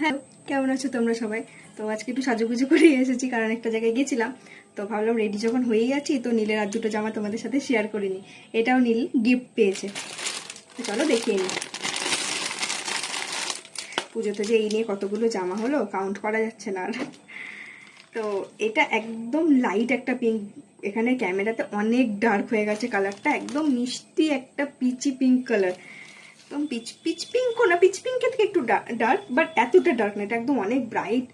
হ্যাঁ, কেমন আছো তোমরা সবাই? তো আজকে একটু সাজুগুজু করে এসেছি, কারণ একটা জায়গায় গেছিলাম। তো ভাবলাম রেডি যখন হয়েই যাচ্ছি, তো নীলের আর দুটো জামা তোমাদের সাথে শেয়ার করে নিই। এটাও নীল গিফট পেয়েছে, তো চলো দেখিয়ে নিই। পুজোতে যে এই নিয়ে কতগুলো জামা হলো, কাউন্ট করা যাচ্ছে না আর। তো এটা একদম লাইট একটা পিঙ্ক, এখানে ক্যামেরাতে অনেক ডার্ক হয়ে গেছে কালারটা, একদম মিষ্টি একটা পিচি পিঙ্ক কালার। একদম পিচ পিচ পিঙ্কও না, পিচ পিঙ্কের থেকে একটু ডার্ক, বাট এতটা ডার্ক না। এটা একদম অনেক ব্রাইট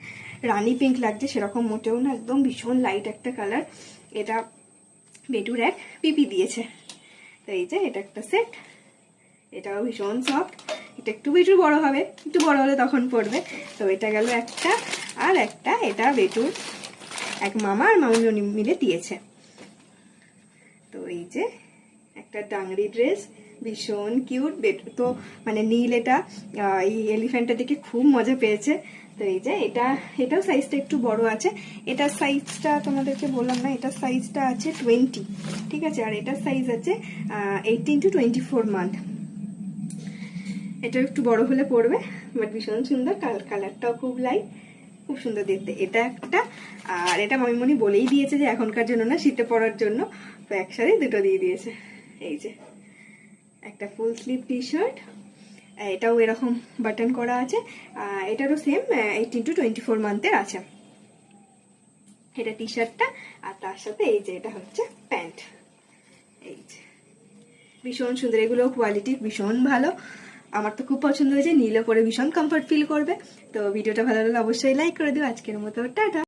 রানি পিঙ্ক লাগছে, সেরকম মোটেও না, একদম ভীষণ লাইট একটা কালার। এটা বেটুর এক পিপি দিয়েছে। তো এই যে এটা একটা সেট, এটাও ভীষণ সফট। এটা একটু বেটুর বড় হবে, একটু বড় হলে তখন পড়বে। তো এটা গেল একটা, আর একটা এটা বেটুর এক মামা আর মামুনি মিলে দিয়েছে। তো এই যে একটা ডাংরি ড্রেস, ভীষণ কিউট। বেটু তো মানে নীল এটা এই এলিফ্যান্টটা দেখে খুব মজা পেয়েছে। তো এই যে এটাও সাইজটা একটু বড় আছে। এটার সাইজটা তোমাদেরকে বললাম না, এটার সাইজটা আছে 20, ঠিক আছে। আর এটার সাইজ আছে 18 to 24 মান্থ। এটা একটু বড় হলে পড়বে, বাট ভীষণ সুন্দর। কালারটাও খুব লাইট, খুব সুন্দর দেখতে। এটা একটা, আর এটা মামিমণি বলেই দিয়েছে যে এখনকার জন্য না, শীতে পরার জন্য। তো একসাথে দুটো দিয়ে দিয়েছে। এই যে একটা ফুল স্লিভ টি শার্ট, এটাও এরকম বাটন করা আছে। এটারও সেম 18 to 24 মান্থের আছে এটা টি শার্টটা। আর তার সাথে এই যে এটা হচ্ছে প্যান্ট। এই যে ভীষণ সুন্দর, এগুলো কোয়ালিটি ভীষণ ভালো। আমার তো খুব পছন্দ হয়েছে, নীলে পরে ভীষণ কমফর্ট ফিল করবে। তো ভিডিওটা ভালো লাগলে অবশ্যই লাইক করে দিও। আজকের মতো টাটা।